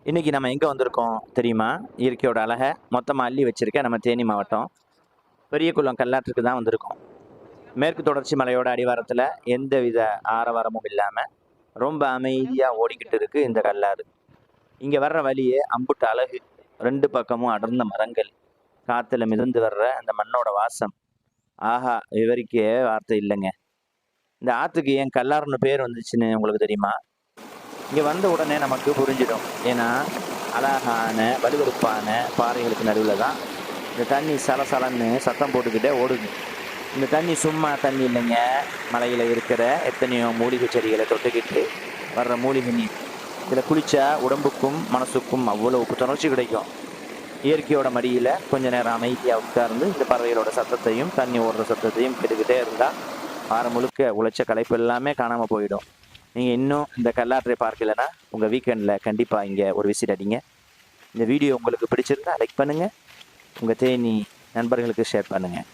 இன்னைக்கு நம்ம எங்கே வந்திருக்கோம் தெரியுமா? இயற்கையோட அழகை மொத்தமாக அள்ளி வச்சிருக்க நம்ம தேனி மாவட்டம் பெரியகுளம் கல்லாற்றுக்கு தான் வந்திருக்கோம். மேற்கு தொடர்ச்சி மலையோட அடிவாரத்தில் எந்தவித ஆரவாரமும் இல்லாமல் ரொம்ப அமைதியாக ஓடிக்கிட்டு இருக்கு இந்த கல்லாறு. இங்கே வர்ற வழியே அம்புட்டு அழகு. ரெண்டு பக்கமும் அடர்ந்த மரங்கள், காற்றுல மிதந்து வர்ற அந்த மண்ணோட வாசம். ஆஹா, விவரிக்க வார்த்தை இல்லைங்க. இந்த ஆற்றுக்கு ஏன் கல்லாறுன்னு பேர் வந்துச்சுன்னு உங்களுக்கு தெரியுமா? இங்கே வந்த உடனே நமக்கு புரிஞ்சிடும். ஏன்னா அழகான வலுவெடுப்பான பாறைகளுக்கு நடுவில் தான் இந்த தண்ணி சலசலன்னு சத்தம் போட்டுக்கிட்டே ஓடுது. இந்த தண்ணி சும்மா தண்ணி இல்லைங்க, மலையில் இருக்கிற எத்தனையோ மூலிகை செடிகளை தொட்டுக்கிட்டு வர்ற மூலிகை நீர். இதில் குளித்தா உடம்புக்கும் மனசுக்கும் அவ்வளோ புத்துணர்ச்சி கிடைக்கும். இயற்கையோட மடியில் கொஞ்ச நேரம் அமைதியாக உட்கார்ந்து இந்த பறவைகளோட சத்தத்தையும் தண்ணி ஓடுற சத்தத்தையும் கேட்டுக்கிட்டே இருந்தால் வாரம் முழுக்க உழைச்ச களைப்பு எல்லாமே காணாமல் போயிடும். நீங்கள் இன்னும் இந்த கல்லாற்றை பார்க்கலைன்னா உங்கள் வீக்கெண்டில் கண்டிப்பாக இங்கே ஒரு விசிட் அடிங்க. இந்த வீடியோ உங்களுக்கு பிடிச்சிருந்தா லைக் பண்ணுங்கள், உங்கள் தேனி நண்பர்களுக்கு ஷேர் பண்ணுங்கள்.